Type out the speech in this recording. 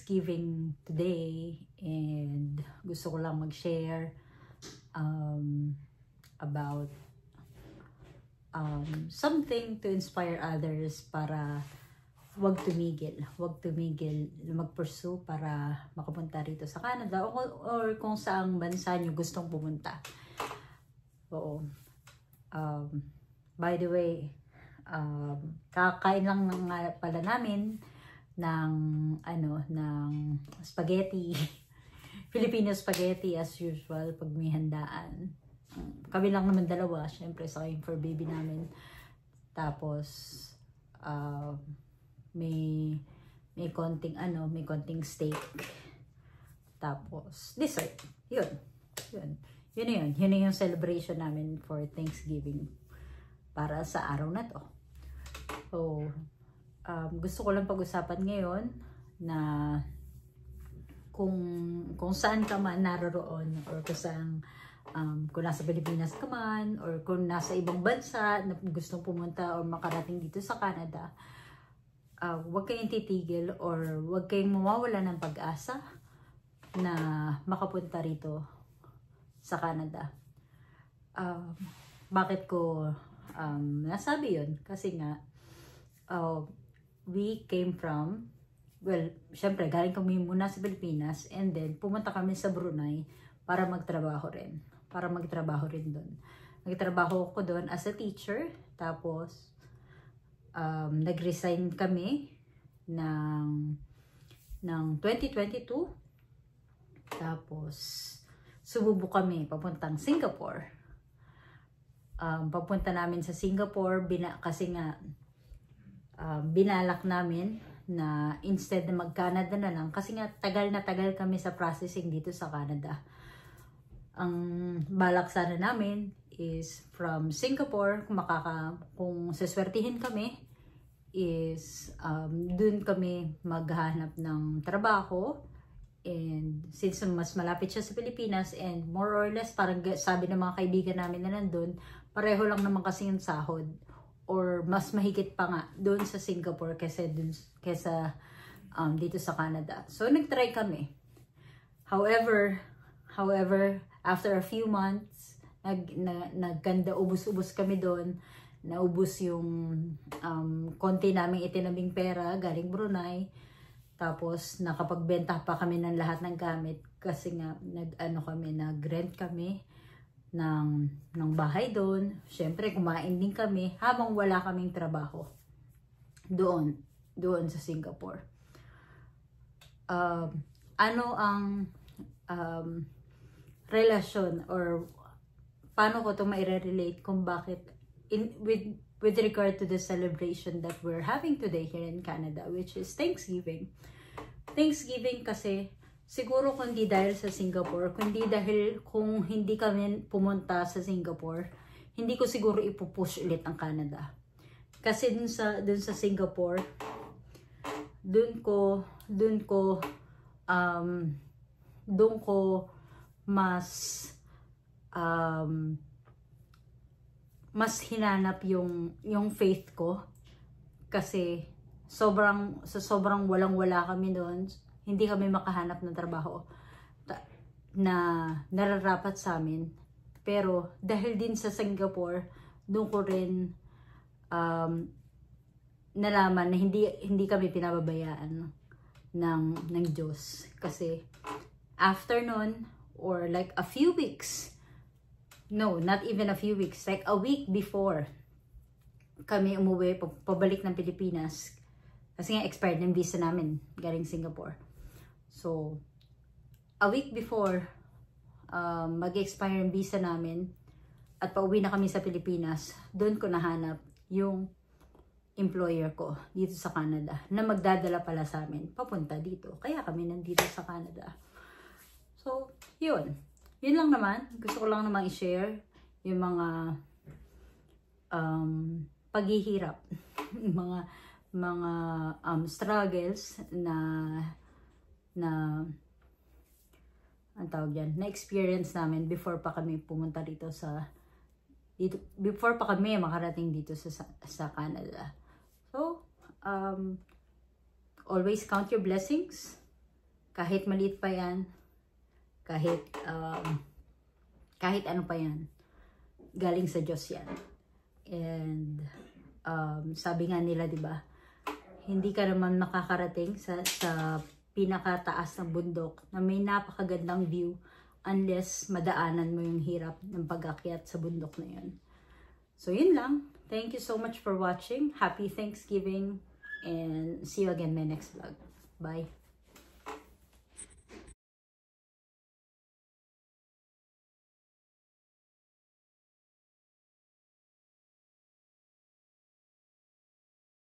Thanksgiving today and gusto ko lang mag-share about something to inspire others para wag tumigil mag-pursue para makapunta rito sa Canada or kung saang bansa nyo gustong pumunta. Oo. By the way, kakain lang pala namin ng spaghetti. Filipino spaghetti as usual pag may handaan. Kami lang naman dalawa, syempre sa yung for baby namin. Tapos may konting steak. Tapos dessert. Yun yung celebration namin for Thanksgiving para sa araw na to. So, gusto ko lang pag-usapan ngayon na kung saan ka man naroroon or kung nasa Pilipinas ka man or kung nasa ibang bansa na gustong pumunta or makarating dito sa Canada, huwag kayong titigil or huwag kayong mawawala ng pag-asa na makapunta rito sa Canada. Bakit ko nasabi yun? Kasi nga we came from, well, syempre galing kami muna sa Pilipinas and then pumunta kami sa Brunei para magtrabaho rin doon. Nagtrabaho ko doon as a teacher, tapos nag-resign kami ng 2022, tapos sububok kami papuntang Singapore. Papunta namin sa Singapore kasi nga binalak namin na instead na mag-Canada na lang, kasi nga tagal kami sa processing dito sa Canada. Ang balak sana namin is from Singapore, kung saswertihin kami, is dun kami maghanap ng trabaho. And since mas malapit siya sa Pilipinas and more or less, parang sabi ng mga kaibigan namin na nandun, pareho lang naman kasi yung sahod. Or mas mahigit pa nga doon sa Singapore kesa dito sa Canada. So nagtry kami. However, after a few months, nagkanda ubos kami doon. Naubos yung konti naming itinabing pera galing Brunei. Tapos nakapagbenta pa kami ng lahat ng gamit kasi nga nag-rent kami ng bahay doon. Syempre kumain din kami habang wala kaming trabaho doon sa Singapore. Ano ang relasyon or paano ko ito maire-relate kung bakit with regard to the celebration that we're having today here in Canada, which is Thanksgiving. Thanksgiving kasi siguro kundi dahil sa Singapore, kung hindi kami pumunta sa Singapore, hindi ko siguro ipupush ulit ang Canada. Kasi dun sa Singapore, dun ko mas hinanap yung faith ko, kasi sobrang walang-wala kami doon. Hindi kami makahanap ng trabaho na nararapat sa amin. Pero dahil din sa Singapore, doon ko rin nalaman na hindi kami pinababayaan ng Diyos. Kasi after nun, or like a few weeks, no, not even a few weeks, like a week before kami umuwi, pabalik ng Pilipinas. Kasi nga expired ng visa namin galing Singapore. So, a week before mag-expire yung visa namin at pauwi na kami sa Pilipinas, doon ko nahanap yung employer ko dito sa Canada na magdadala pala sa amin papunta dito. Kaya kami nandito sa Canada. So, yun lang naman. Gusto ko lang naman i-share yung mga paghihirap, mga struggles na ang tawag yan, na experience namin before pa kami pumunta dito before pa kami makarating dito sa Canada. So, always count your blessings Kahit maliit pa yan, kahit ano pa yan, galing sa Diyos yan. And sabi nga nila, di ba, hindi ka naman makakarating sa pinakataas ng bundok na may napakagandang view unless madaanan mo yung hirap ng pag-akyat sa bundok na yun. So yun lang. Thank you so much for watching. Happy Thanksgiving and see you again in my next vlog. Bye.